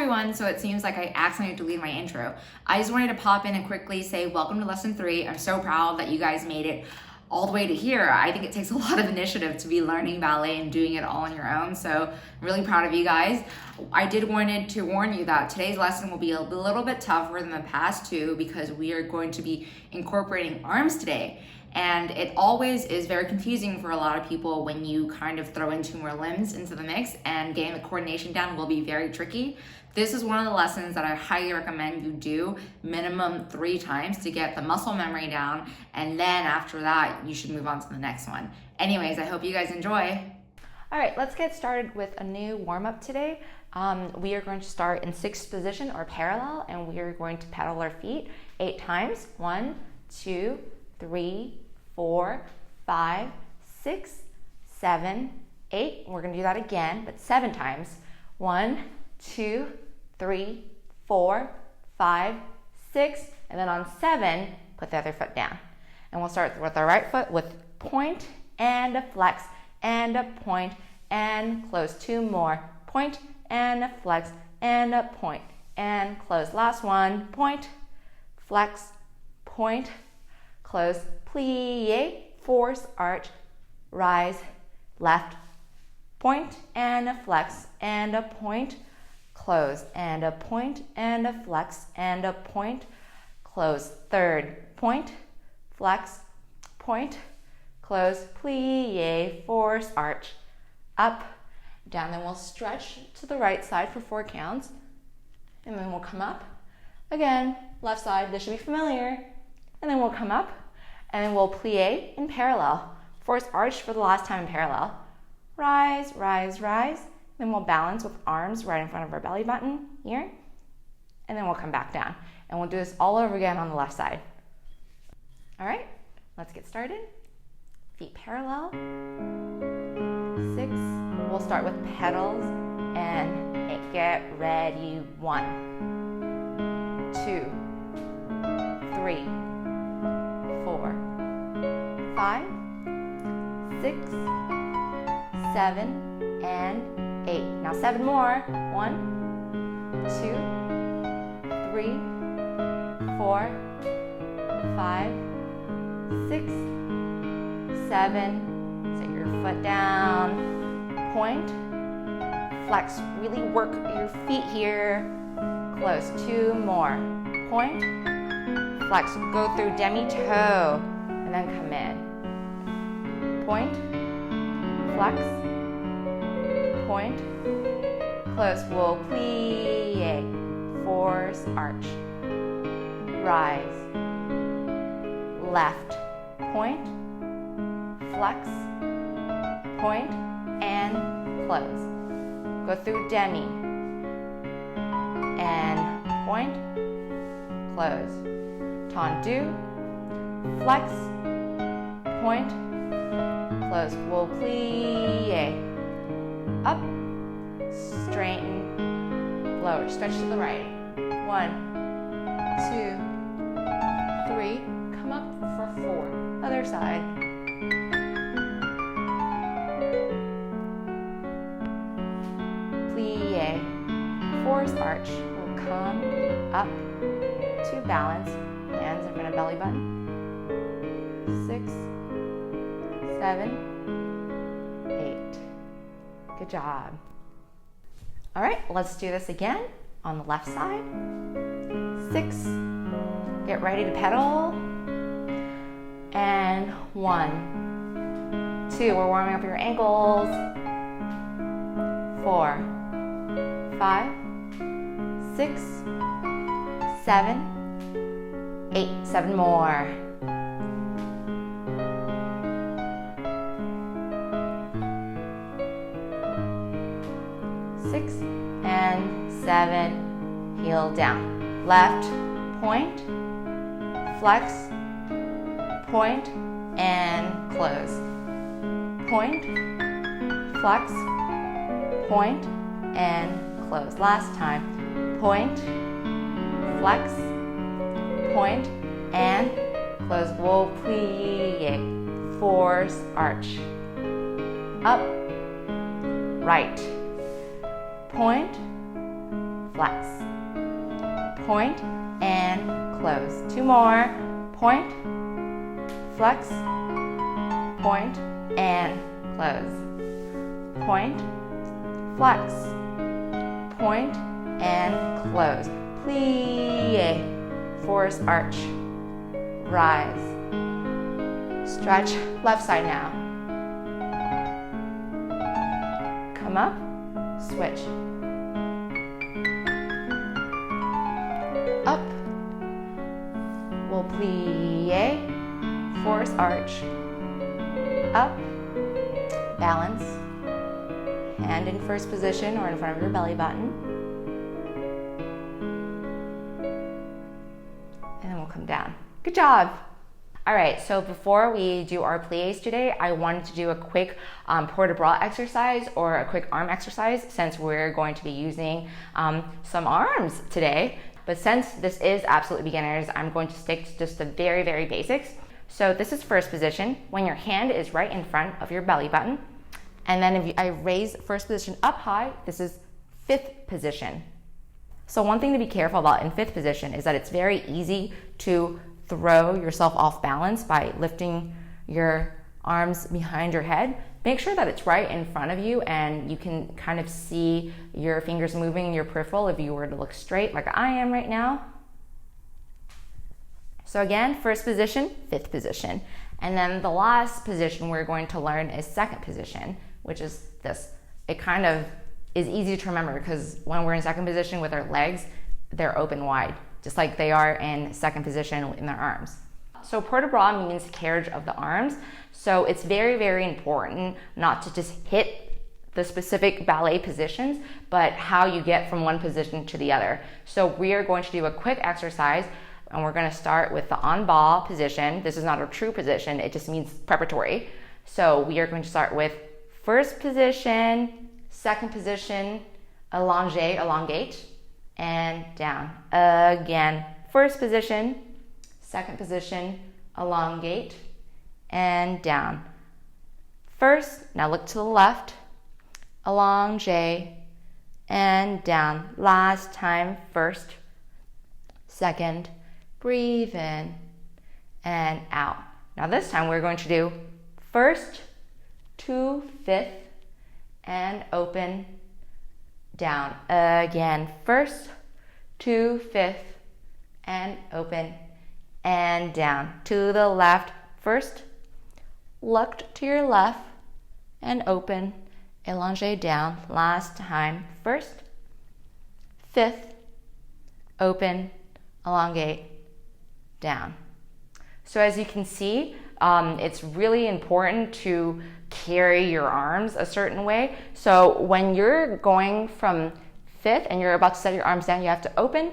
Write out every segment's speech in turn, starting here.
everyone, so it seems like I accidentally deleted my intro. I just wanted to pop in and quickly say welcome to lesson 3. I'm so proud that you guys made it all the way to here. I think it takes a lot of initiative to be learning ballet and doing it all on your own, so I'm really proud of you guys. I did wanted to warn you that today's lesson will be a little bit tougher than the past two because we are going to be incorporating arms today. And it always is very confusing for a lot of people when you kind of throw in 2 more limbs into the mix, and getting the coordination down will be very tricky. This is one of the lessons that I highly recommend you do minimum 3 times to get the muscle memory down, and then after that you should move on to the next one. Anyways, I hope you guys enjoy. All right, let's get started with a new warm-up today. We are going to start in 6th position or parallel, and we are going to pedal our feet 8 times. 1, 2, 3, 4, 5, 6, 7, 8. We're going to do that again, but 7 times. 1, 2, 3, 4, 5, 6, and then on 7, put the other foot down. And we'll start with our right foot with point and a flex and a point and close. 2 more. Point and a flex and a point and close. Last one. Point, flex, point, close, plie, force, arch, rise, left, point and a flex and a point, close, and a point and a flex and a point, close. 3rd, point, flex, point, close, plie, force, arch, up, down. Then we'll stretch to the right side for 4 counts, and then we'll come up. Again, left side, this should be familiar. And then we'll come up, and then we'll plie in parallel. Force arch for the last time in parallel. Rise, rise, rise. Then we'll balance with arms right in front of our belly button here. And then we'll come back down. And we'll do this all over again on the left side. All right, let's get started. Feet parallel. 6. We'll start with pedals and get ready. 1, 2, 3, 4, 5, 6, 7, and 8. Now 7 more. 1, 2, 3, 4, 5, 6, 7. Set your foot down. Point, flex. Really work your feet here. Close. 2 more. Point, flex, go through demi-toe, and then come in. Point, flex, point, close, we'll plie, force, arch, rise, left, point, flex, point, and close. Go through demi, and point, close. Tendu, flex, point, close. We'll plie, up, straighten, lower. Stretch to the right. 1, 2, 3. Come up for 4. Other side. Plie, force arch. We'll come up to balance. Hands in front of belly button. 6, 7, 8. Good job. All right, let's do this again on the left side. 6. Get ready to pedal. And 1, 2. We're warming up your ankles. 4, 5, 6, 7, 8. 7 more. 6 and 7. Heel down. Left, point, flex, point, and close. Point, flex, point, and close. Last time. Point, flex, point, and close. We'll plie, force, arch. Up, right, point, flex. Point and close. 2 more. Point, flex, point and close. Point, flex, point and close. Plie, force arch, rise. Stretch, left side now. Come up, switch. Up, we'll plie, force arch, up, balance, hand in first position or in front of your belly button. And then we'll come down. Good job. All right, so before we do our plies today, I wanted to do a quick port de bras exercise or a quick arm exercise since we're going to be using some arms today. But since this is absolute beginners, I'm going to stick to just the very, very basics. So this is first position, when your hand is right in front of your belly button. And then if I raise first position up high, this is fifth position. So one thing to be careful about in fifth position is that it's very easy to throw yourself off balance by lifting your arms behind your head. Make sure that it's right in front of you and you can kind of see your fingers moving in your peripheral if you were to look straight like I am right now. So again, first position, fifth position. And then the last position we're going to learn is second position, which is this. It kind of is easy to remember because when we're in second position with our legs, they're open wide, just like they are in second position in their arms. So port de bras means carriage of the arms. So it's very, very important not to just hit the specific ballet positions, but how you get from one position to the other. So we are going to do a quick exercise and we're going to start with the en bas position. This is not a true position, it just means preparatory. So we are going to start with first position, second position, elongate, and down. Again, first position, second position, elongate, and down. First, now look to the left, elongate, and down. Last time, first, second, breathe in, and out. Now this time we're going to do first to fifth, and open, down. Again, first to fifth, and open, and down. To the left, first, look to your left, and open, elongate down. Last time, first, fifth, open, elongate, down. So as you can see, it's really important to carry your arms a certain way. So when you're going from fifth and you're about to set your arms down, you have to open,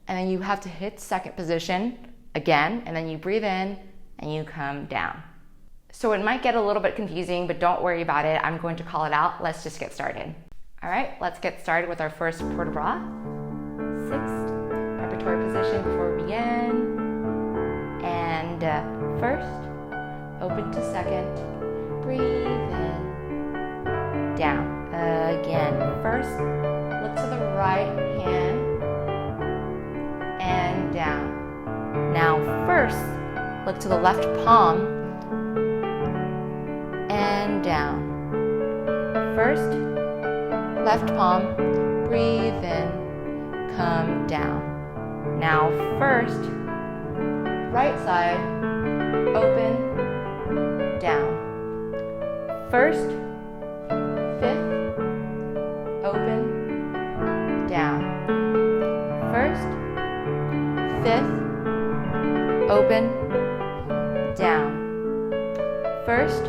and then you have to hit second position again, and then you breathe in and you come down. So it might get a little bit confusing, but don't worry about it. I'm going to call it out. Let's just get started. All right, let's get started with our first port de bras. Sixth preparatory position before we begin. And first, open to second, breathe in, down. Again, first, look to the right hand, and down. Now first, look to the left palm, and down. First, left palm, breathe in, come down. Now first, right side, open, down. First, fifth, open, down. First, fifth, open, down. First,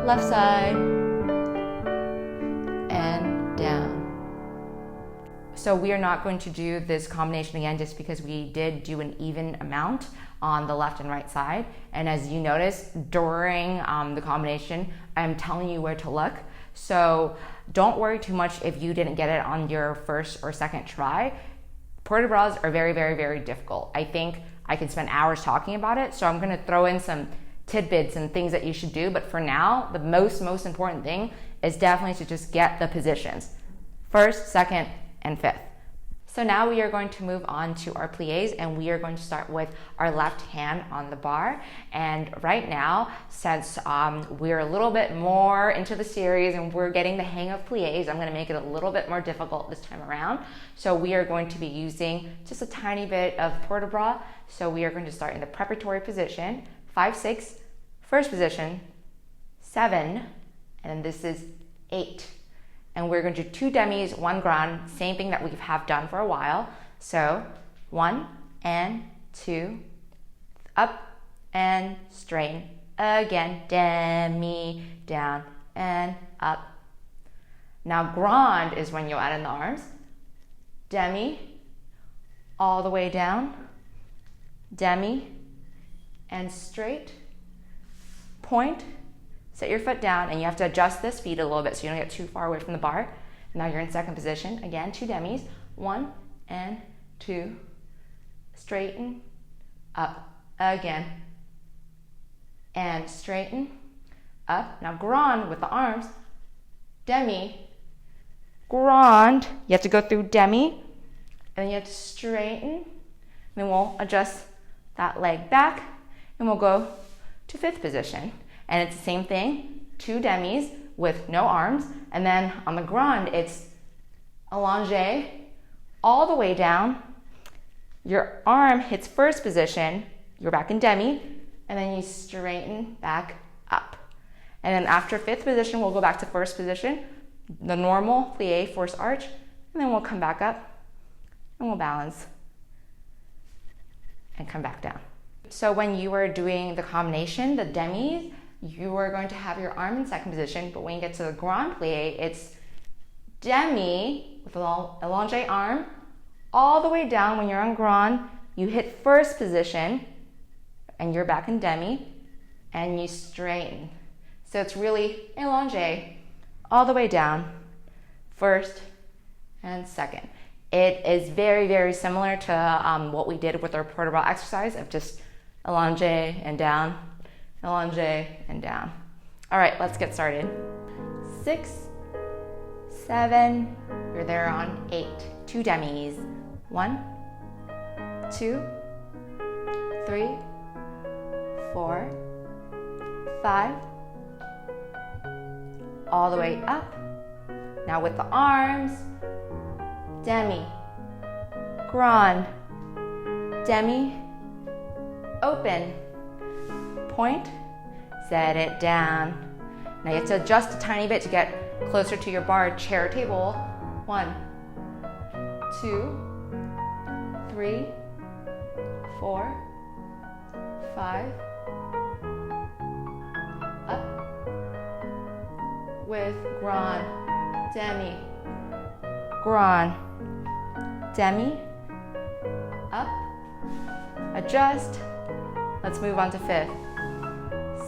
left side, and down. So we are not going to do this combination again just because we did do an even amount on the left and right side. And as you notice during the combination, I'm telling you where to look. So don't worry too much if you didn't get it on your first or second try. Port de bras are very, very, very difficult. I think I could spend hours talking about it. So I'm going to throw in some tidbits and things that you should do. But for now, the most important thing is definitely to just get the positions. First, second, and fifth. So now we are going to move on to our plies, and we are going to start with our left hand on the bar. And right now, since we're a little bit more into the series and we're getting the hang of plies, I'm going to make it a little bit more difficult this time around. So we are going to be using just a tiny bit of port-de-bras. So we are going to start in the preparatory position, 5-6, first position, 7, and this is 8. And we're going to do 2 demis, 1 grand, same thing that we have done for a while. So 1 and 2, up and straighten. Again, demi, down and up. Now grand is when you'll add in the arms. Demi, all the way down, demi, and straight, point. Set your foot down, and you have to adjust this feet a little bit so you don't get too far away from the bar. Now you're in second position. Again, 2 demis, 1 and 2. Straighten, up, again. And straighten, up. Now grand with the arms, demi, grand. You have to go through demi, and then you have to straighten. And then we'll adjust that leg back, and we'll go to 5th position. And it's the same thing, 2 demis with no arms. And then on the grand, it's allongé all the way down. Your arm hits first position, you're back in demi, and then you straighten back up. And then after 5th position, we'll go back to first position, the normal plie, force arch, and then we'll come back up and we'll balance and come back down. So when you are doing the combination, the demis, you are going to have your arm in second position, but when you get to the grand plie, it's demi with a allongé arm all the way down. When you're on grand, you hit first position and you're back in demi and you straighten. So it's really allongé all the way down, first and second. It is very, very similar to what we did with our port-de-bras exercise of just allongé and down, allongé and down. All right, let's get started. 6, 7, you're there on 8. 2 demis. 1, 2, 3, 4, 5. All the way up. Now with the arms, demi, grand, demi, open, point, set it down. Now you have to adjust a tiny bit to get closer to your bar, chair, or table. 1, 2, 3, 4, 5. Up. With grand, demi, grand, demi, up. Adjust. Let's move on to 5th,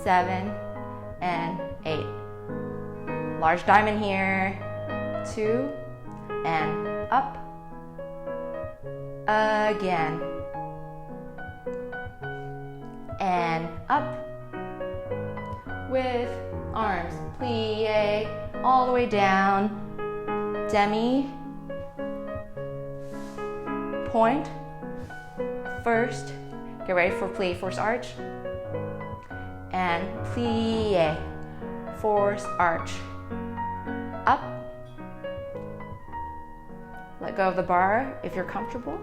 7, and 8. Large diamond here, 2, and up, again, and up, with arms, plie, all the way down, demi, point, first, get ready for plie, force arch, and plie, force arch, up, let go of the bar if you're comfortable,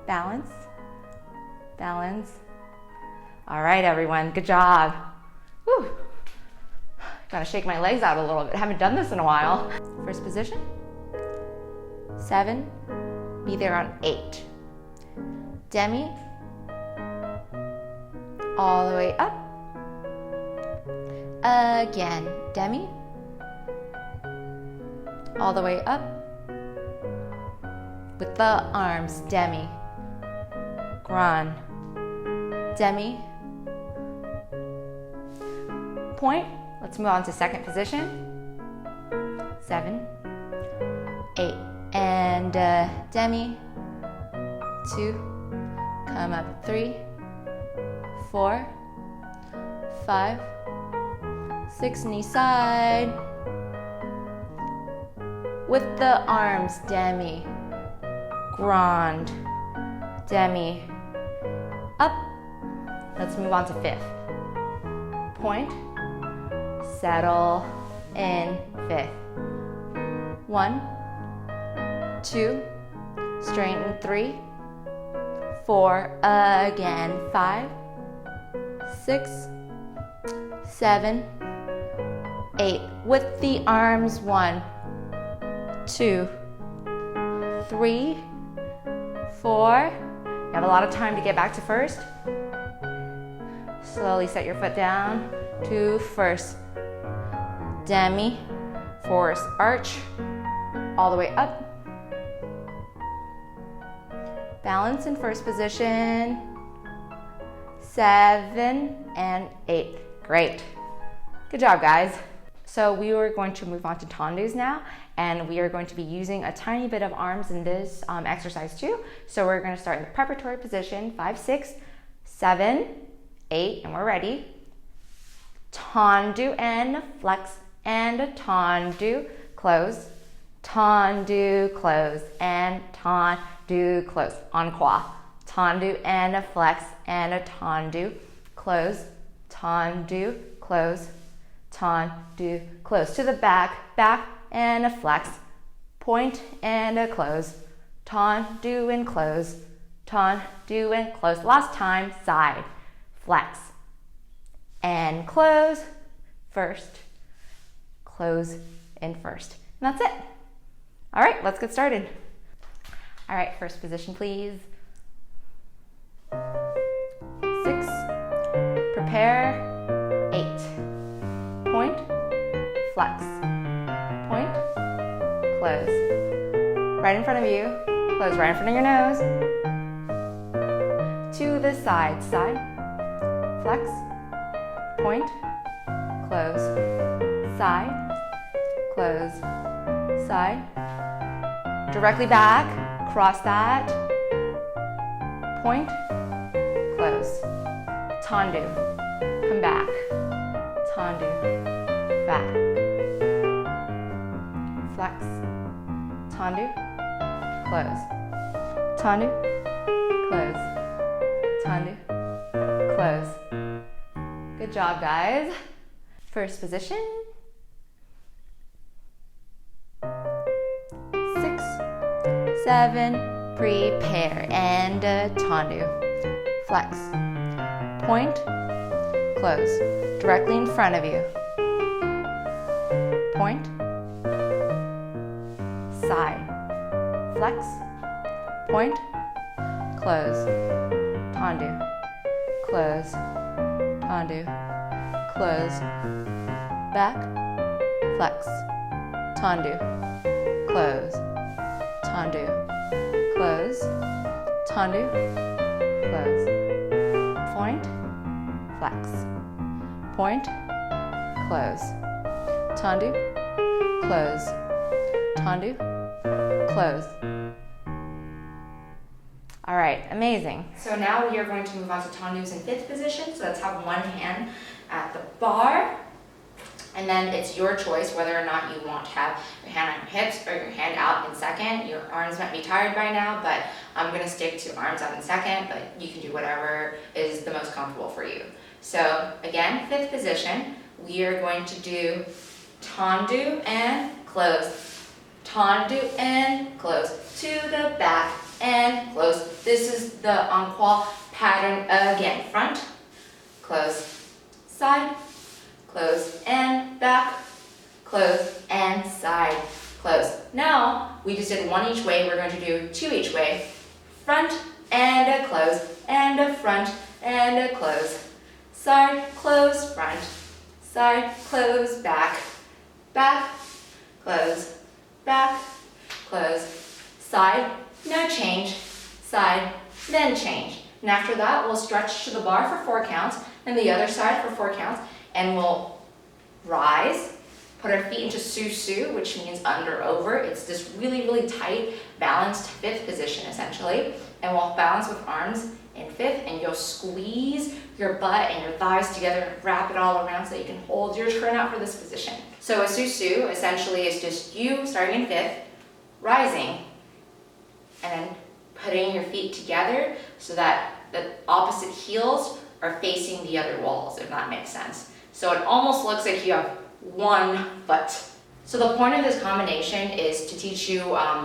balance, balance. All right, everyone, good job. Whew. Gotta shake my legs out a little bit, haven't done this in a while. First position, 7, be there on 8. Demi, all the way up, again, demi, all the way up, with the arms, demi, grand, demi, point. Let's move on to second position, 7, 8, and demi, 2, come up, 3, 4, 5, 6, knee side, with the arms, demi, grand, demi, up. Let's move on to fifth. Point, settle in fifth. 1, 2, straighten 3, 4, again, 5, 6, 7, 8. With the arms, 1, 2, 3, 4. You have a lot of time to get back to first. Slowly set your foot down to first. Demi, force arch, all the way up. Balance in first position. 7 and 8. Great. Good job, guys. So we are going to move on to tendus now, and we are going to be using a tiny bit of arms in this exercise too. So we're going to start in the preparatory position, 5, 6, 7, 8, and we're ready. Tendu and flex and tendu, close, tendu, close, and tendu, close. Encore. Tendu and flex and tendu, close, tendu, close, tendu, close. To the back, back and a flex, point and a close, tendu and close, tendu and close. Last time, side, flex and close, first, close and first. And that's it. All right, let's get started. All right, first position, please. 6, prepare, 8, point, flex, point, close. Right in front of you, close right in front of your nose. To the side, side, flex, point, close, side, close, side. Directly back, cross that, point, close, tendu, come back, tendu, back, flex, tendu, close, tendu, close, tendu, close. Good job, guys. First position. 6, 7, prepare, and tendu, flex, point, close, directly in front of you, point, side, flex, point, close, tendu, close, tendu, close, back, flex, tendu, close, tendu, close, tendu, close, point, flex, point, close, tendu, close, tendu, close. All right, amazing. So now we are going to move on to tendus in fifth position. So let's have one hand at the bar. And then it's your choice whether or not you want to have your hand on your hips or your hand out in second. Your arms might be tired by now, but I'm gonna stick to arms out in second, but you can do whatever is the most comfortable for you. So again, fifth position, we are going to do tendu and close, tendu and close, to the back and close. This is the encore pattern again. Front, close, side, close and back, close and side, close. Now we just did one each way. We're going to do two each way. Front and a close, and a front and a close. Side, close, front, side, close, back, back, close, back, close, side, no change, side, then change. And after that, we'll stretch to the bar for 4 counts, and the other side for 4 counts, and we'll rise, put our feet into su-su, which means under, over. It's this really, really tight, balanced fifth position, essentially. And we'll balance with arms in 5th, and you'll squeeze your butt and your thighs together and wrap it all around so that you can hold your turnout for this position. So a susu essentially is just you starting in 5th, rising, and then putting your feet together so that the opposite heels are facing the other walls, if that makes sense. So it almost looks like you have one foot. So the point of this combination is to teach you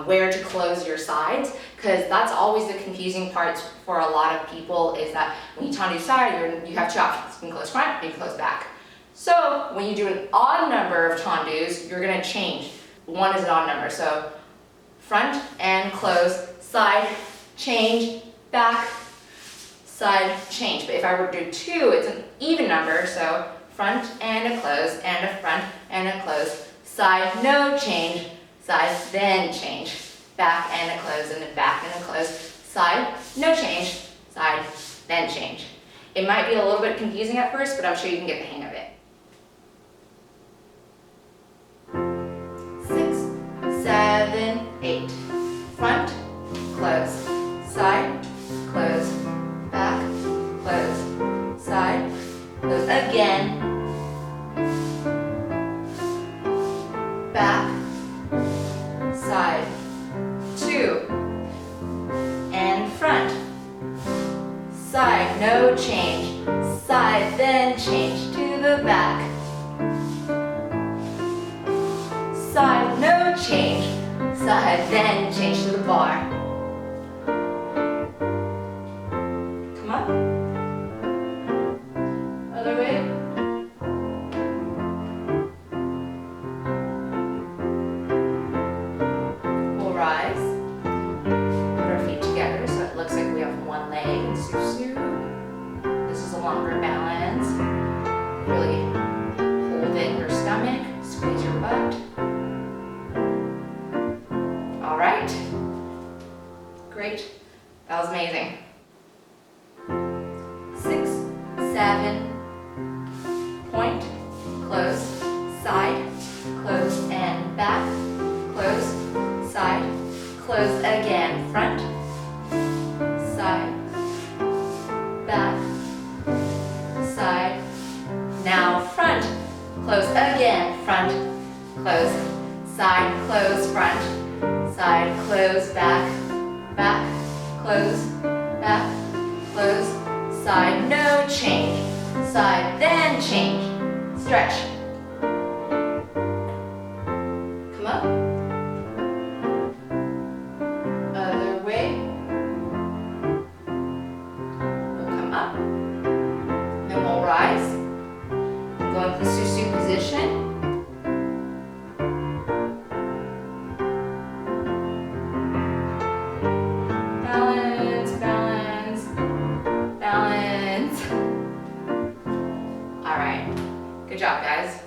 where to close your sides, because that's always the confusing part for a lot of people, is that when you tendu side, you have two options. You can close front, you can close back. So when you do an odd number of tendus, you're gonna change. One is an odd number, so front and close, side, change, back, side, change. But if I were to do 2, it's an even number, so front and a close, and a front and a close, side, no change, side, then change, back and a close, and then back and a close, side, no change, side, then change. It might be a little bit confusing at first, but I'm sure you can get the hang of it. 6, 7, 8. Front, close, side, close, back, close, side, close again, back, side, 2, and front, side, no change, side, then change to the back, side, no change, side, then change to the bar. Come on. Other way. We'll rise. Put our feet together so it looks like we have one leg in susu. This is a longer balance. Really hold in your stomach, squeeze your butt. All right. Great. That was amazing. 6, 7, point, close, side, close and back, close, side, close again, front, side, back, side, now front, close again, front, close, side, close, front, side, close, back, back, close, back, close, side, no change, side, then change, stretch. Come up. Other way. We'll come up. Then we'll rise. Go into the susu position. Balance, balance, balance. All right, good job, guys.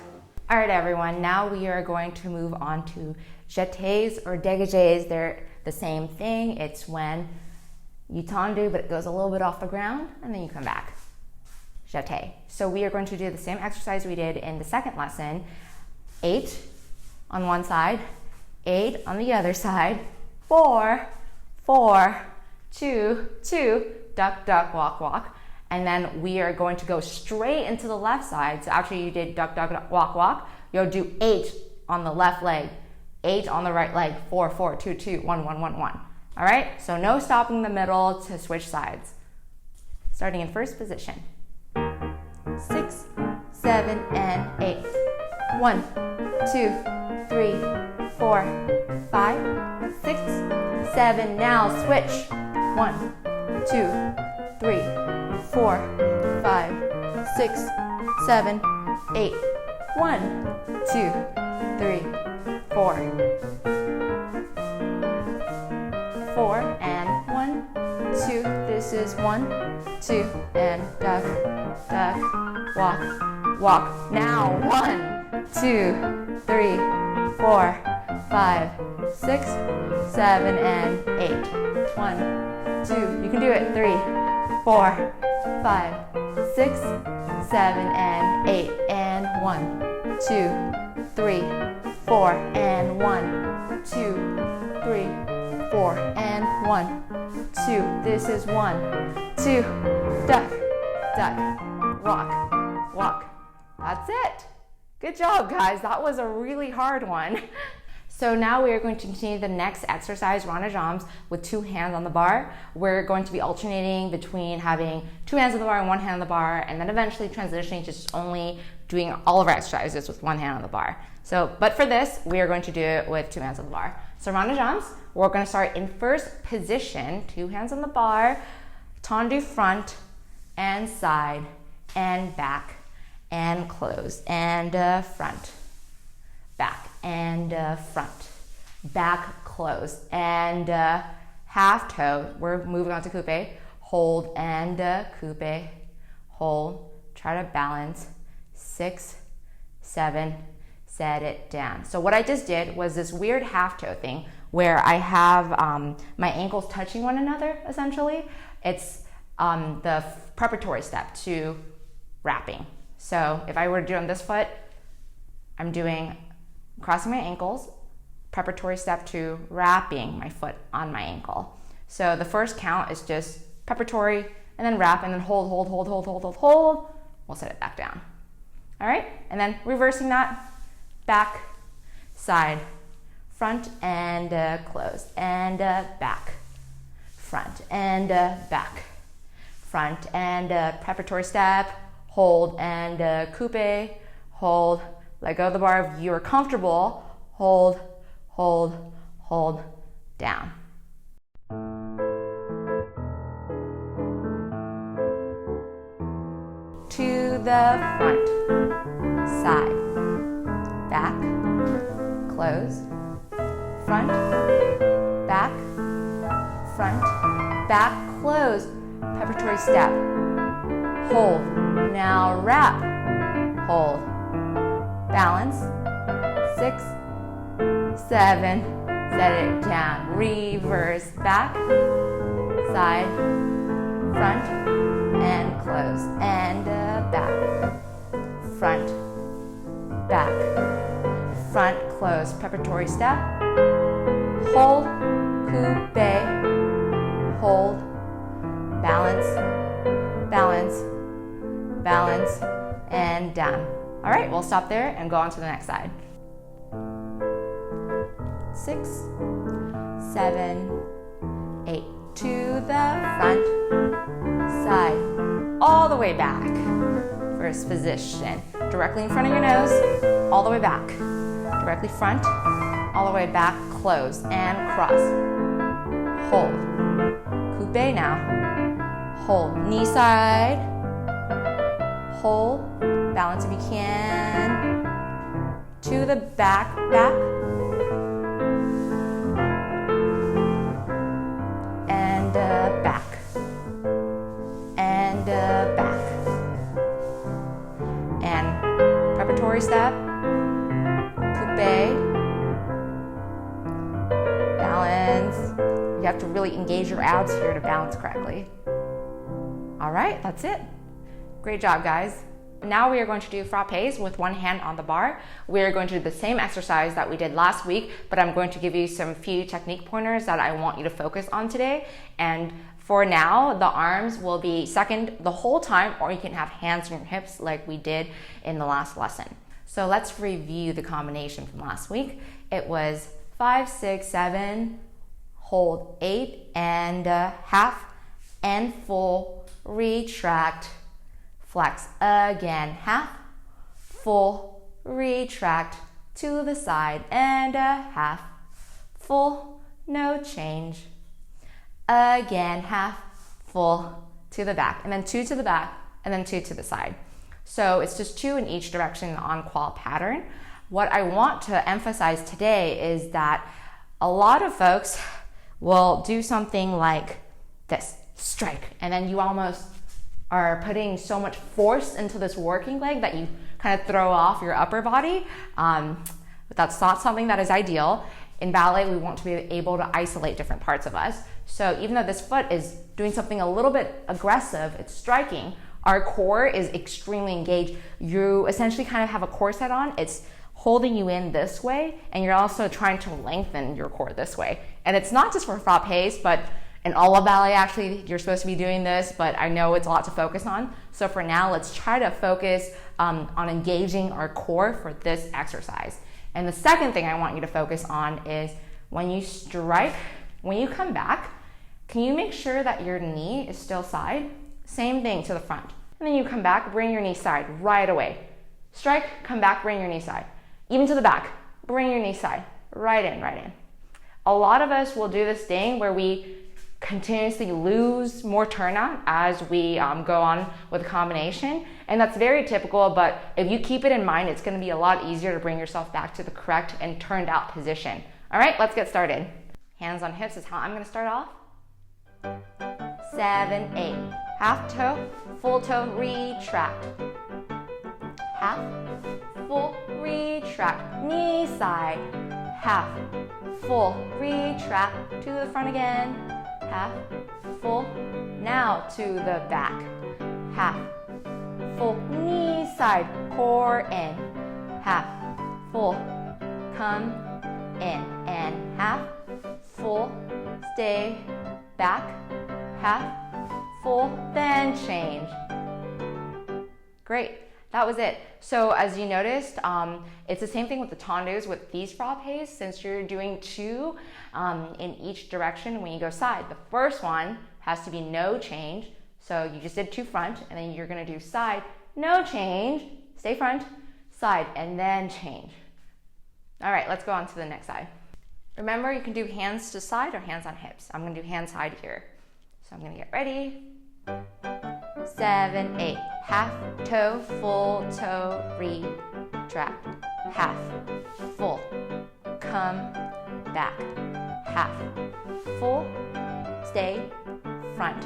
All right, everyone, now we are going to move on to jetés or dégages. They're the same thing. It's when you tendu, but it goes a little bit off the ground, and then you come back. Jeté. So we are going to do the same exercise we did in the second lesson. 8 on one side, 8 on the other side, 4, 4, 2, 2, duck, duck, walk, walk. And then we are going to go straight into the left side. So after you did duck, duck, walk, walk, you'll do 8 on the left leg, 8 on the right leg, 4, 4, 2, 2, 1, 1, 1, 1. All right, so no stopping in the middle to switch sides. Starting in first position. 6, 7, and 8. 1, 2, 3, 4, 5, 6, 7. Now switch. 1, 2, 3, 4, 5, 6, 7, 8. 1, 2, 3, 4. 4 and 1, 2. This is 1, 2, and duck, duck, walk, walk. Now 1, 2, 3, 4, 5, 6, 7, and 8. 1, 2. You can do it. 3, 4, 5, 6, 7, and 8. And 1, 2, 3, 4, and 1, 2, 3, 4, and 1, 2. This is 1, 2, duck, duck, walk, walk. That's it. Good job, guys. That was a really hard one. So now we are going to continue the next exercise, Ronde jambes, with 2 hands on the bar. We're going to be alternating between having 2 hands on the bar and 1 hand on the bar, and then eventually transitioning to just only doing all of our exercises with 1 hand on the bar. So, but for this, we are going to do it with 2 hands on the bar. So Ronde jambes, we're going to start in first position, 2 hands on the bar, tendu front and side and back and close and front, back and front, back, close, and half toe. We're moving on to coupe. Hold and coupe, hold, try to balance, 6, 7, set it down. So what I just did was this weird half toe thing where I have my ankles touching one another, essentially. It's the preparatory step to wrapping. So if I were to do on this foot, I'm doing crossing my ankles, preparatory step to wrapping my foot on my ankle. So the first count is just preparatory and then wrap and then hold, hold, hold, hold, hold, hold, hold. We'll set it back down. All right, and then reversing that, back, side, front and close, and back, front and back, front and preparatory step, hold and coupe, hold, let go of the bar if you are comfortable, hold, hold, hold, down. To the front, side, back, close, front, back, close, preparatory step, hold, now wrap, hold, balance, 6, 7, set it down, reverse, back, side, front, and close, and back, front, close, preparatory step, hold, coupe, hold, balance, and down. All right, we'll stop there and go on to the next side. 6, 7, 8, to the front, side, all the way back. First position, directly in front of your nose, all the way back. Directly front, all the way back, close and cross. Hold. Coupe now. Hold. Knee side. Hold. Balance if you can. To the back, back. And back. And back. And preparatory step. Coupe. Balance. You have to really engage your abs here to balance correctly. All right, that's it. Great job, guys. Now we are going to do frappes with 1 hand on the bar. We are going to do the same exercise that we did last week, but I'm going to give you some few technique pointers that I want you to focus on today. And for now, the arms will be second the whole time, or you can have hands on your hips like we did in the last lesson. So let's review the combination from last week. It was 5, 6, 7, hold 8, and half, and full, retract, flex again, half, full, retract to the side, and half, full, no change, again, half, full, to the back, and then 2 to the back, and then 2 to the side. So it's just 2 in each direction in the on-qual pattern. What I want to emphasize today is that a lot of folks will do something like this, strike, and then you almost are putting so much force into this working leg that you kind of throw off your upper body. But that's not something that is ideal. In ballet, we want to be able to isolate different parts of us. So even though this foot is doing something a little bit aggressive, it's striking, our core is extremely engaged. You essentially kind of have a corset on. It's holding you in this way, and you're also trying to lengthen your core this way. And it's not just for frappes, but in all of ballet, actually, you're supposed to be doing this, but I know it's a lot to focus on. So for now, let's try to focus on engaging our core for this exercise. And the second thing I want you to focus on is when you strike, when you come back, can you make sure that your knee is still side? Same thing to the front. And then you come back, bring your knee side right away. Strike, come back, bring your knee side. Even to the back, bring your knee side. Right in, right in. A lot of us will do this thing where we continuously lose more turnout as we go on with a combination, and that's very typical, but if you keep it in mind, it's going to be a lot easier to bring yourself back to the correct and turned out position. All right, let's get started. Hands on hips is how I'm going to start off. 7, 8, half toe, full toe, retract, half, full, retract, knee side, half, full, retract, to the front again, half, full, now to the back, half, full, knee side, core in, half, full, come in, and half, full, stay, back, half, full, then change. Great. That was it. So as you noticed, it's the same thing with the tendus with these frappes, since you're doing 2 in each direction when you go side. The first one has to be no change. So you just did 2 front, and then you're gonna do side, no change, stay front, side, and then change. All right, let's go on to the next side. Remember, you can do hands to side or hands on hips. I'm gonna do hand side here. So I'm gonna get ready. 7, 8, half toe, full toe, retract, half, full, come back, half, full, stay, front,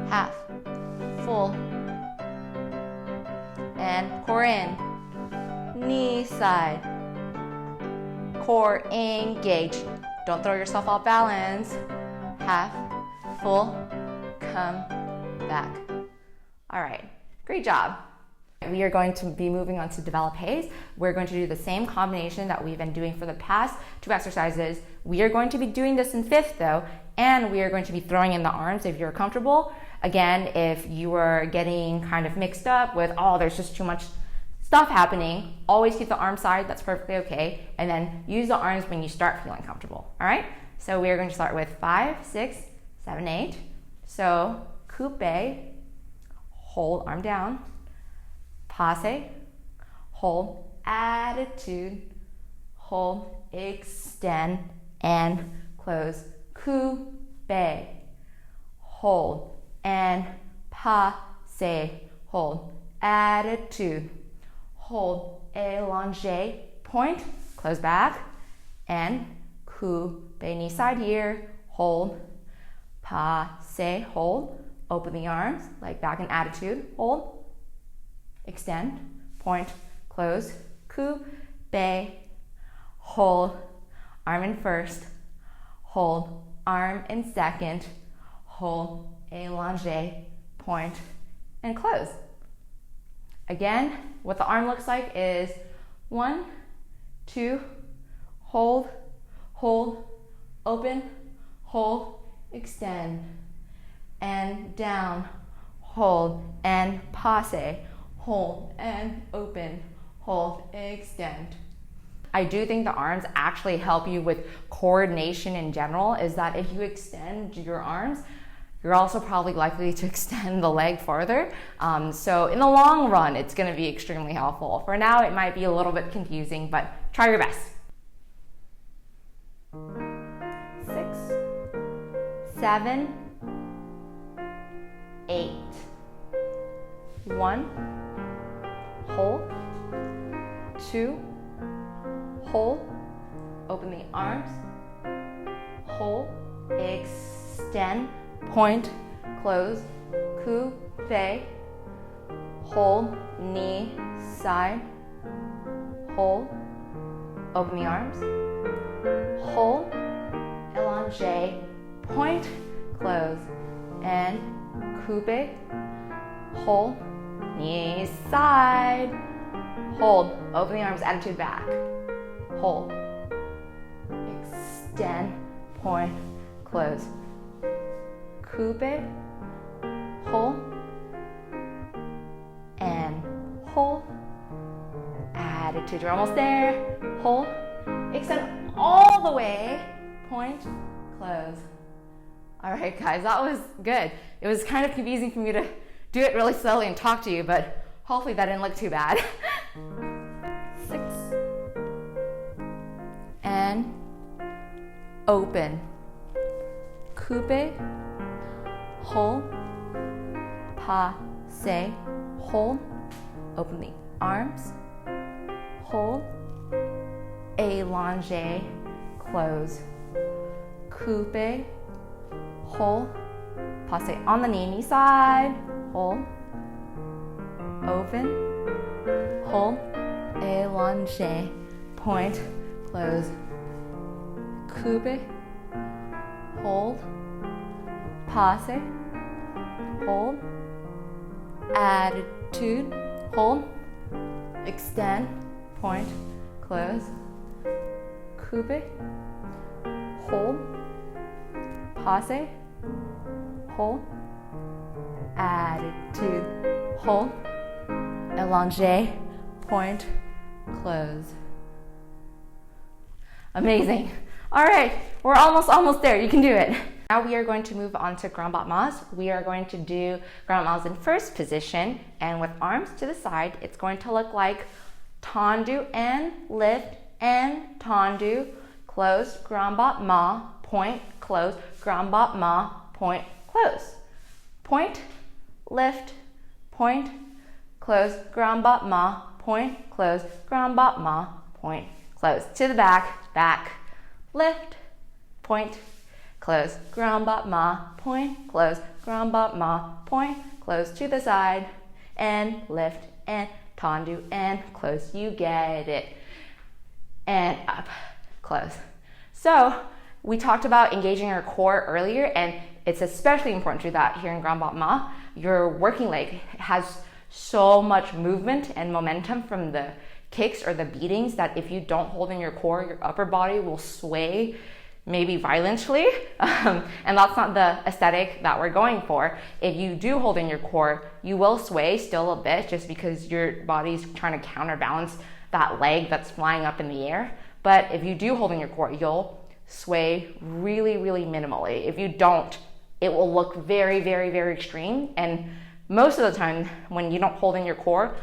half, full, and core in, knee side, core engage, don't throw yourself off balance, half, full, come back. All right, great job. We are going to be moving on to Developpe. We're going to do the same combination that we've been doing for the past 2 exercises. We are going to be doing this in 5th though, and we are going to be throwing in the arms if you're comfortable. Again, if you are getting kind of mixed up with, oh, there's just too much stuff happening, always keep the arm side, that's perfectly okay, and then use the arms when you start feeling comfortable, all right? So we are going to start with 5, 6, 7, 8. So coupe, hold arm down, passe, hold, attitude, hold, extend, and close, coupe, hold, and passe, hold, attitude, hold, allonge, point, close back, and coupe, knee side here, hold, passe, hold, open the arms, like back in attitude, hold, extend, point, close, coupe, hold, arm in first, hold, arm in second, hold, allonge, point, and close. Again, what the arm looks like is 1, 2, hold, hold, open, hold, extend, and down, hold, and passe, hold, and open, hold, extend. I do think the arms actually help you with coordination in general, is that if you extend your arms, you're also probably likely to extend the leg farther. So in the long run, it's gonna be extremely helpful. For now, it might be a little bit confusing, but try your best. 6, 7, 8. 1, hold, 2, hold, open the arms, hold, extend, point, close, coupe, hold, knee, side, hold, open the arms, hold, allonge, point, close, and coupe, hold, knee side, hold, open the arms, attitude back, hold, extend, point, close, coupe, hold, and hold, attitude, you're almost there, hold, extend all the way, point, close. All right, guys, that was good. It was kind of confusing for me to do it really slowly and talk to you, but hopefully that didn't look too bad. 6. And open. Coupe, hold, passe, hold, open the arms, hold, allonge, close, coupe, hold, passe on the knee side, hold, open, hold, allonge, point, close, coupe, hold, passe, hold, attitude, hold, extend, point, close, coupe, hold, passe, hold, attitude, hold, allonge, point, close. Amazing. All right, we're almost there. You can do it. Now we are going to move on to grand battements. We are going to do grand battements in first position, and with arms to the side, it's going to look like tendu and lift and tendu, close, grand battement, point, close, grand battement, point, close. Point, lift, point, close, grand battement, point, close, grand battement, point, close. To the back, back, lift, point, close, grand battement, point, close, grand battement, point, close. To the side, and lift, and tendu, and close. You get it. And up, close. So we talked about engaging our core earlier, and it's especially important to do that here in grand battement. Your working leg has so much movement and momentum from the kicks or the beatings that if you don't hold in your core, your upper body will sway, maybe violently, and that's not the aesthetic that we're going for. If you do hold in your core, you will sway still a bit just because your body's trying to counterbalance that leg that's flying up in the air. But if you do hold in your core, you'll sway really, really minimally. If you don't, it will look very, very, very extreme. And most of the time, when you don't hold in your core,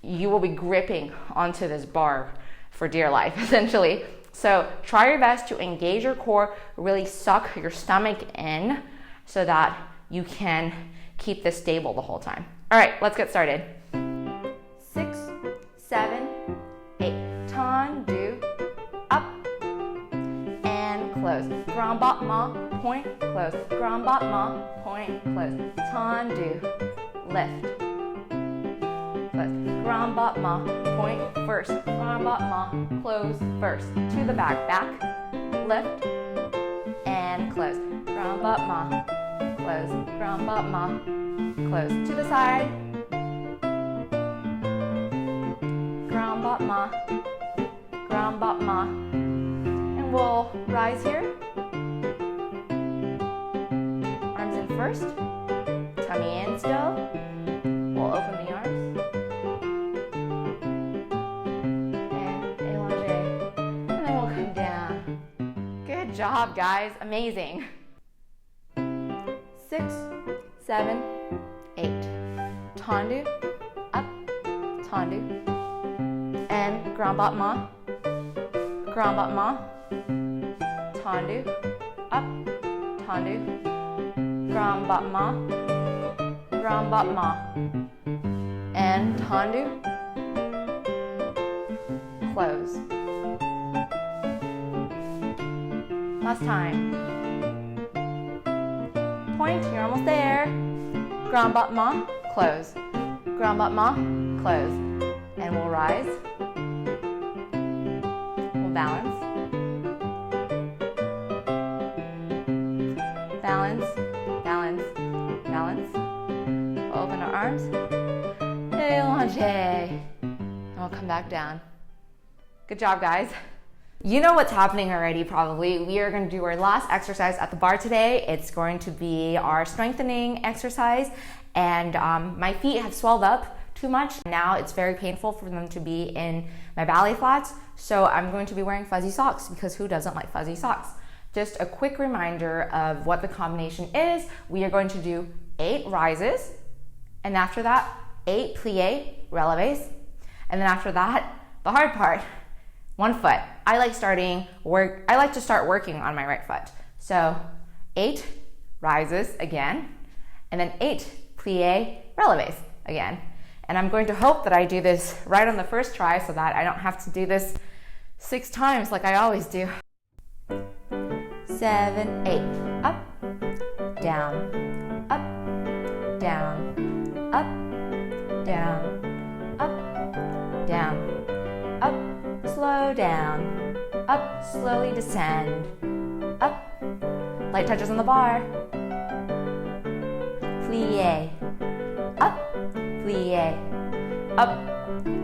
you will be gripping onto this bar for dear life, essentially. So try your best to engage your core, really suck your stomach in so that you can keep this stable the whole time. All right, let's get started. 6, 7, 8. Tendu, up, and close. Grand battement, point, close. Grand battement, point, close. Tendu, lift, close. Grand battement, point, first. Grand battement, close, first. To the back, back, lift, and close. Grand battement, close. Grand battement, close. To the side. Grand battement, grand battement. And we'll rise here. Arms in first. Tummy in still. We'll open the arms. And allonge. And then we'll come down. Good job, guys. Amazing. 6, 7, 8. Tendu, up, tendu. And grand battement, tendu, up, tendu, grand battement, and tendu, close. Last time. Point, you're almost there. Grand battement, close. Grand battement, close. And we'll rise. We'll balance. Balance, balance, balance. We'll open our arms. Ronde. And we'll come back down. Good job, guys. You know what's happening already, probably. We are going to do our last exercise at the bar today. It's going to be our strengthening exercise, and my feet have swelled up too much. Now it's very painful for them to be in my ballet flats, so I'm going to be wearing fuzzy socks, because who doesn't like fuzzy socks? Just a quick reminder of what the combination is. We are going to do 8 rises, and after that, 8 plie releves, and then after that, the hard part, 1 foot. I like to start working on my right foot. So 8 rises again, and then 8 plie releves again. And I'm going to hope that I do this right on the first try so that I don't have to do this 6 times like I always do. 7, 8, up, down, up, down, up, down, up, down, up, slow down, up, slowly descend, up, light touches on the bar, plie, up, plie, up.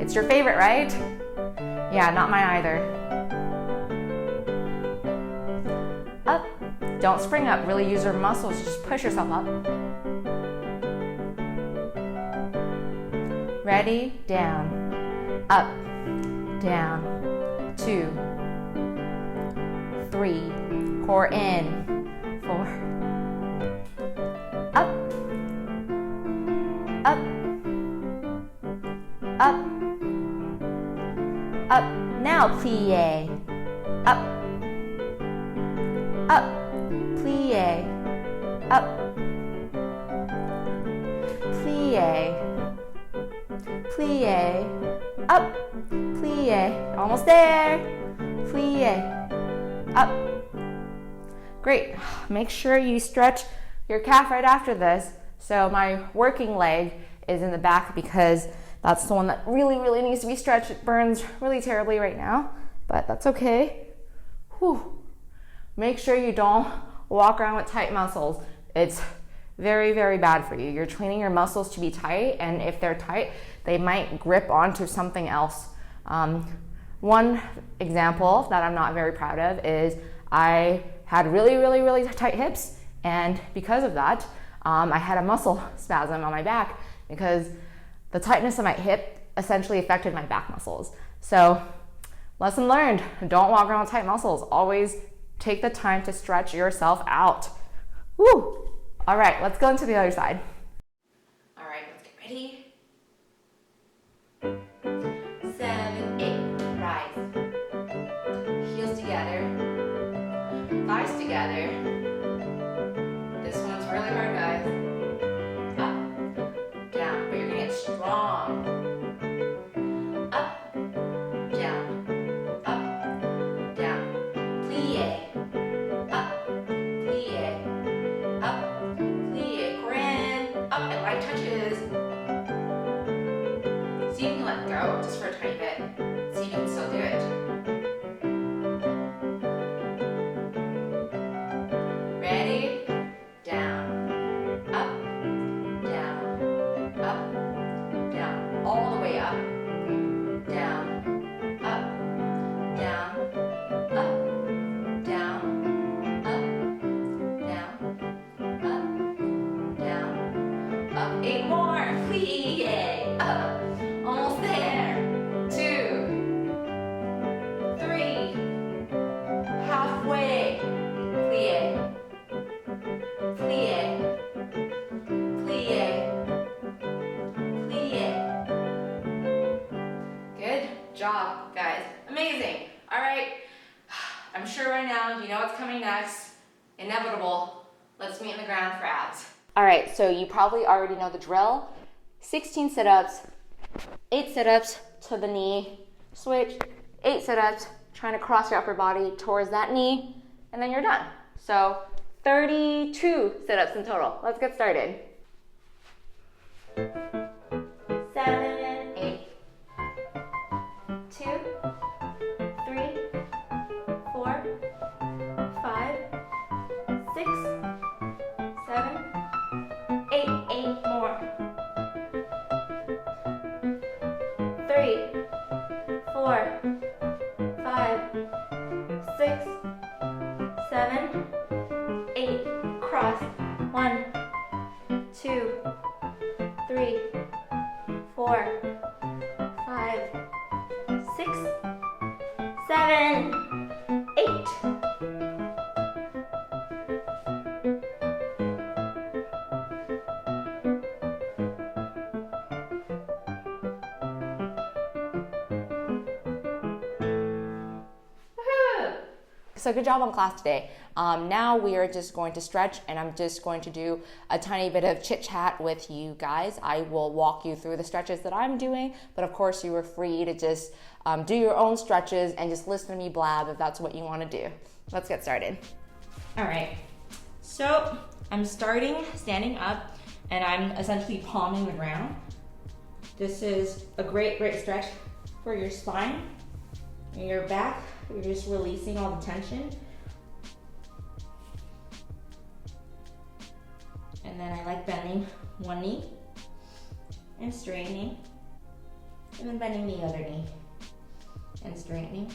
It's your favorite, right? Yeah, not mine either. Up, don't spring up, really use your muscles, just push yourself up. Ready, down, up, down, 2, 3, core in, 4, up, up, up, up. Now plie, up, up, plie, up, plie, plie, up, plie, almost there, plie, up. Great. Make sure you stretch your calf right after this. So my working leg is in the back because that's the one that really, really needs to be stretched. It burns really terribly right now, but that's okay. Whew. Make sure you don't walk around with tight muscles. It's very, very bad for you. You're training your muscles to be tight, and if they're tight, they might grip onto something else. One example that I'm not very proud of is I had really, really, really tight hips, and because of that, I had a muscle spasm on my back because the tightness of my hip essentially affected my back muscles. So, lesson learned, don't walk around with tight muscles. Always take the time to stretch yourself out. Woo! All right, let's go into the other side. All right, let's get ready. 7, 8, rise. Heels together, thighs together. This one's really hard, guys. Up, down, but you're gonna get strong. Up, down, up, down. Plie, up, plie, up, plie. Grin, up, and light touches. See if you can let go just for a tiny bit. See if you can still do it. Ready? Down, up, down, up, down, all the way up, down, up, down, up, down, up, down, up, down, up. 8 more, plie, up, almost there. 2, 3, halfway, plie. Plie, plie, plie. Good job, guys. Amazing. All right. I'm sure right now you know what's coming next. Inevitable. Let's meet on the ground for abs. All right, so you probably already know the drill. 16 sit-ups, 8 sit-ups to the knee, switch, 8 sit-ups, trying to cross your upper body towards that knee, and then you're done. So 32 sit-ups in total. Let's get started. 7, 8, 2, 3, 4, 5, 6, 7, 8. 8 more. 4, 5, 6, 7, 8. So good job on class today. Now we are just going to stretch, and I'm just going to do a tiny bit of chit chat with you guys. I will walk you through the stretches that I'm doing, but of course you are free to just do your own stretches and just listen to me blab if that's what you want to do. Let's get started. All right, so I'm starting standing up, and I'm essentially palming the ground. This is a great stretch for your spine and your back. You're just releasing all the tension. And then I like bending one knee and straightening, and then bending the other knee and straightening.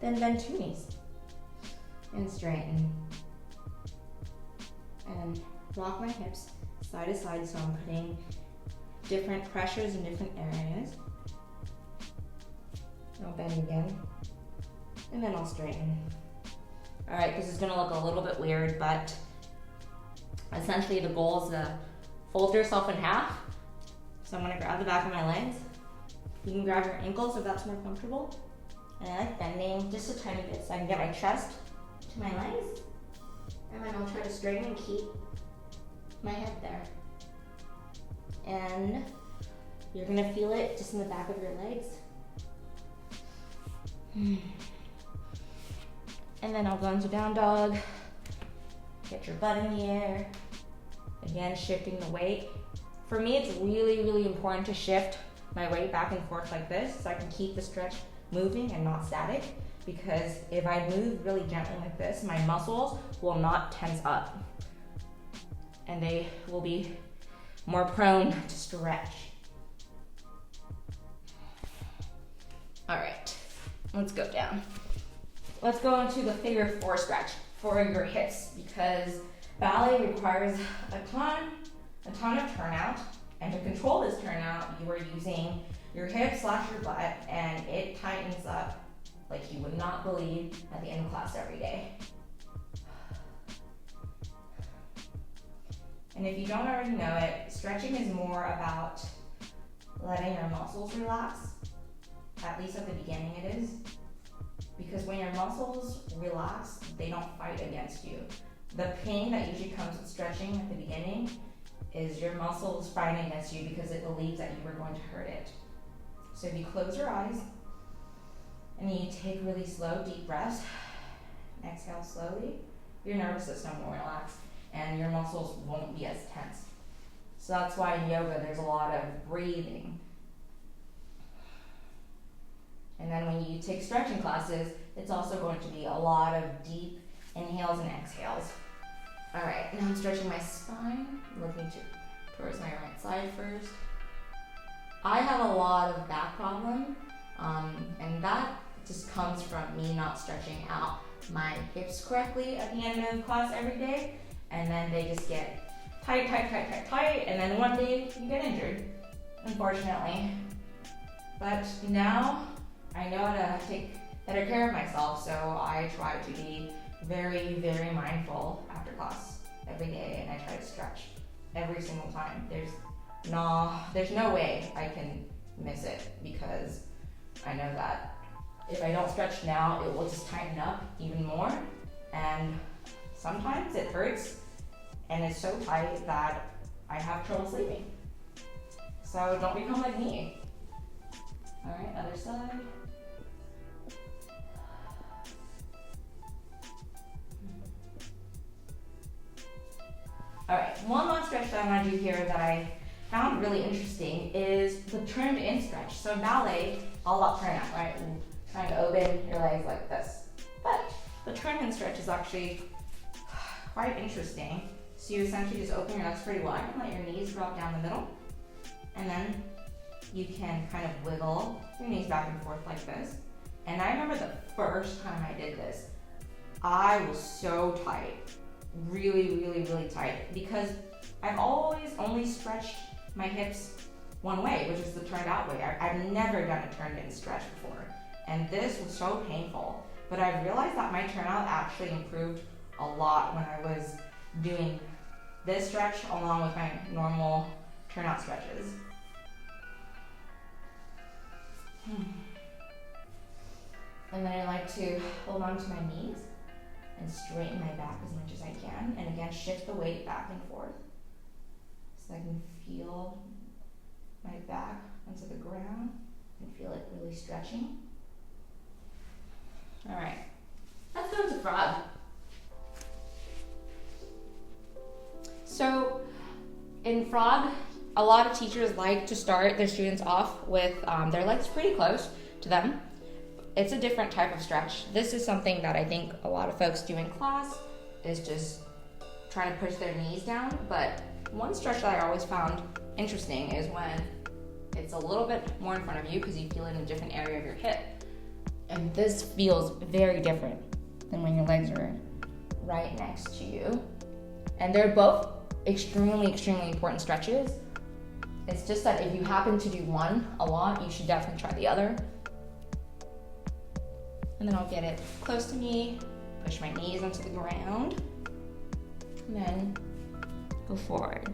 Then bend two knees and straighten. And rock my hips side to side, so I'm putting different pressures in different areas. I'll bend again, and then I'll straighten. All right, this is gonna look a little bit weird, but essentially the goal is to fold yourself in half. So I'm gonna grab the back of my legs. You can grab your ankles if that's more comfortable. And I like bending just a tiny bit so I can get my chest to my legs. And then I'll try to straighten and keep my head there. And you're gonna feel it just in the back of your legs. And then I'll go into down dog. Get your butt in the air. Again, shifting the weight. For me, it's really important to shift my weight back and forth like this so I can keep the stretch moving and not static. Because if I move really gently like this, my muscles will not tense up. And they will be more prone to stretch. All right, let's go down. Let's go into the figure 4 stretch for your hips, because ballet requires a ton of turnout, and to control this turnout, you are using your hips / your butt, and it tightens up like you would not believe at the end of class every day. And if you don't already know it, stretching is more about letting your muscles relax, at least at the beginning it is. Because when your muscles relax, they don't fight against you. The pain that usually comes with stretching at the beginning is your muscles fighting against you because it believes that you are going to hurt it. So if you close your eyes and you take really slow, deep breaths, exhale slowly, your nervous system will relax and your muscles won't be as tense. So that's why in yoga there's a lot of breathing. And then when you take stretching classes, it's also going to be a lot of deep inhales and exhales. All right, now I'm stretching my spine, looking towards my right side first. I have a lot of back problem, and that just comes from me not stretching out my hips correctly at the end of class every day, and then they just get tight, and then one day you get injured, unfortunately. But now I know how to take better care of myself, so I try to be very mindful after class every day, and I try to stretch every single time. There's no way I can miss it, because I know that if I don't stretch now, it will just tighten up even more, and sometimes it hurts and it's so tight that I have trouble sleeping. So don't become like me. All right, other side. All right, one last stretch that I want to do here that I found really interesting is the turned in stretch. So ballet, all about turnout, right? And trying to open your legs like this. But the turn in stretch is actually quite interesting. So you essentially just open your legs pretty wide and let your knees drop down the middle. And then you can kind of wiggle your knees back and forth like this. And I remember the first time I did this, I was so tight. Really tight, because I've always only stretched my hips one way, which is the turned out way. I've never done a turned in stretch before, and this was so painful. But I realized that my turnout actually improved a lot when I was doing this stretch along with my normal turnout stretches. And then I like to hold on to my knees and straighten my back as much as I can. And again, shift the weight back and forth so I can feel my back onto the ground and feel it really stretching. All right, let's go to frog. So in frog, a lot of teachers like to start their students off with their legs pretty close to them. It's a different type of stretch. This is something that I think a lot of folks do in class, is just trying to push their knees down. But one stretch that I always found interesting is when it's a little bit more in front of you because you feel it in a different area of your hip. And this feels very different than when your legs are right next to you. And they're both extremely, extremely important stretches. It's just that if you happen to do one a lot, you should definitely try the other. And then I'll get it close to me, push my knees onto the ground, and then go forward.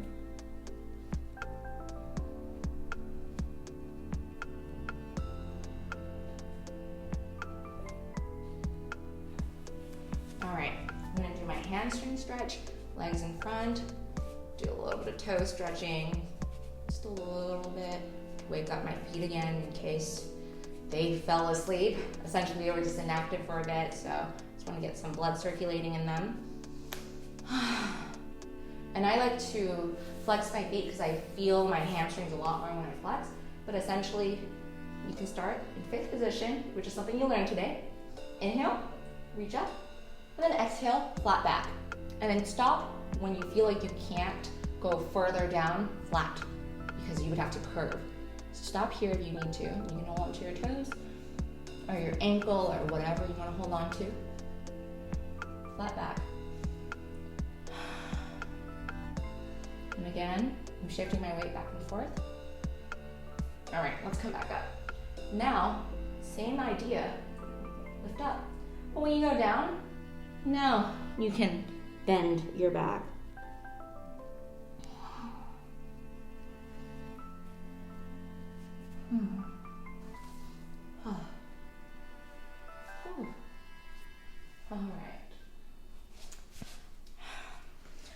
All right, I'm gonna do my hamstring stretch, legs in front, do a little bit of toe stretching, just a little bit, wake up my feet again in case they fell asleep. Essentially, they were just inactive for a bit, so just want to get some blood circulating in them. And I like to flex my feet because I feel my hamstrings a lot more when I flex. But essentially, you can start in fifth position, which is something you'll learn today. Inhale, reach up, and then exhale, flat back. And then stop when you feel like you can't go further down flat because you would have to curve. Stop here if you need to. You can hold on to your toes or your ankle or whatever you want to hold on to. Flat back. And again, I'm shifting my weight back and forth. All right, let's come back up. Now, same idea, lift up. But when you go down, now you can bend your back. All right.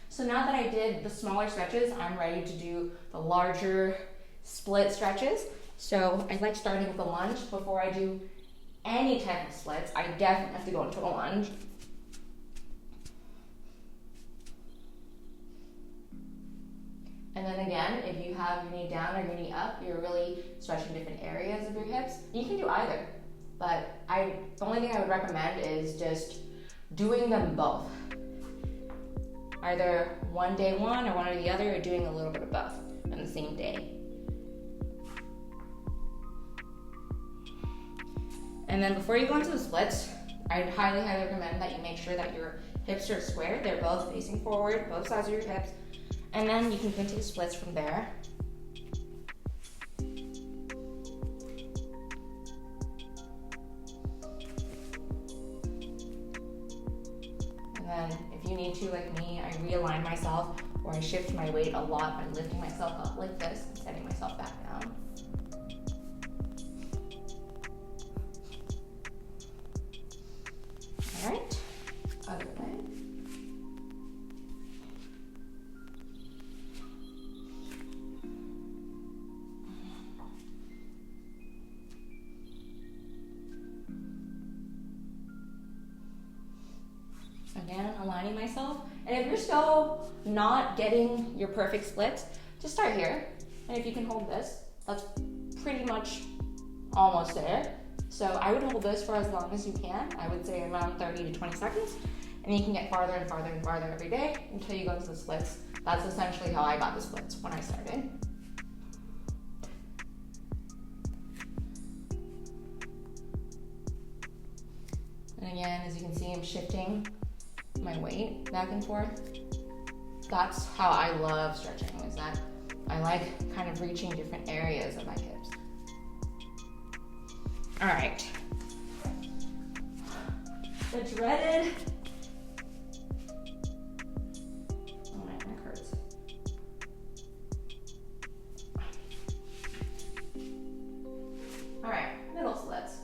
So now that I did the smaller stretches, I'm ready to do the larger split stretches. So I like starting with a lunge. Before I do any type of splits, I definitely have to go into a lunge. And then again, if you have your knee down or your knee up, you're really stretching different areas of your hips. You can do either, but the only thing I would recommend is just doing them both. Either one day one or one or the other, or doing a little bit of both on the same day. And then before you go into the splits, I'd highly, highly recommend that you make sure that your hips are square. They're both facing forward, both sides of your hips. And then you can go into the splits from there. And then if you need to, like me, I realign myself or I shift my weight a lot by lifting myself up like this and setting myself back down. All right, other way. Again, aligning myself. And if you're still not getting your perfect splits, just start here. And if you can hold this, that's pretty much almost there. So I would hold this for as long as you can. I would say around 30 to 20 seconds. And you can get farther and farther and farther every day until you go to the splits. That's essentially how I got the splits when I started. And again, as you can see, I'm shifting my weight back and forth. That's how I love stretching, is that I like kind of reaching different areas of my hips. All right. The dreaded. Oh, my neck hurts. All right, middle splits.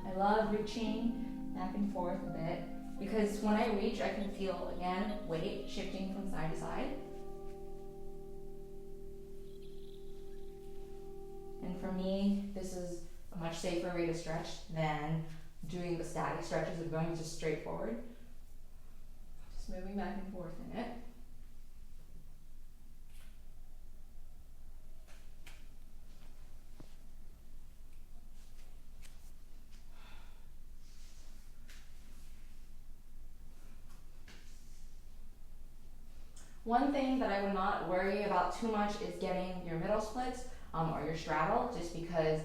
I love reaching back and forth a bit because when I reach, I can feel, again, weight shifting from side to side. And for me, this is a much safer way to stretch than doing the static stretches of going just straight forward. Just moving back and forth in it. One thing that I would not worry about too much is getting your middle splits or your straddle, just because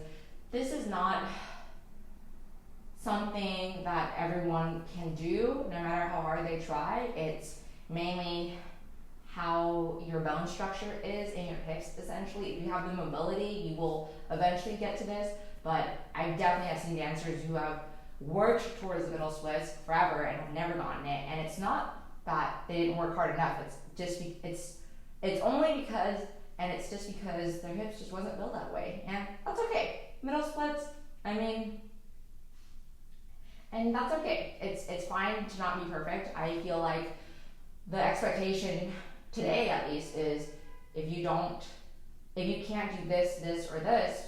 this is not something that everyone can do, no matter how hard they try. It's mainly how your bone structure is in your hips, essentially. If you have the mobility, you will eventually get to this, but I definitely have seen dancers who have worked towards the middle splits forever and have never gotten it, and it's not that they didn't work hard enough. It's just it's only because, and it's just because their hips just wasn't built that way, and that's okay. Middle splits, I mean, and that's okay. It's fine to not be perfect. I feel like the expectation today, at least, is if you can't do this, or this,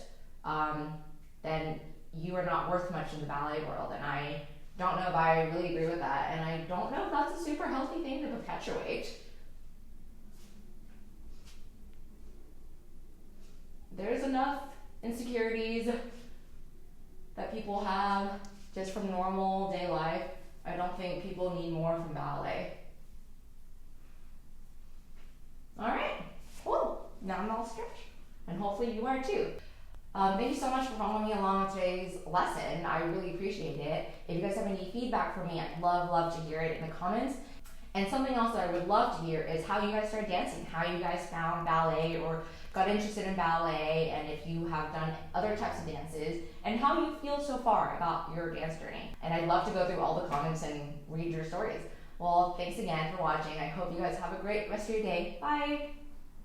then you are not worth much in the ballet world, and I don't know if I really agree with that, and I don't know if that's a super healthy thing to perpetuate. There's enough insecurities that people have just from normal day life. I don't think people need more from ballet. All right, cool. Now I'm all stretched, and hopefully you are too. Thank you so much for following me along with today's lesson. I really appreciate it. If you guys have any feedback for me, I'd love to hear it in the comments. And something else that I would love to hear is how you guys started dancing, how you guys found ballet or got interested in ballet, and if you have done other types of dances, and how you feel so far about your dance journey. And I'd love to go through all the comments and read your stories. Well, thanks again for watching. I hope you guys have a great rest of your day. Bye.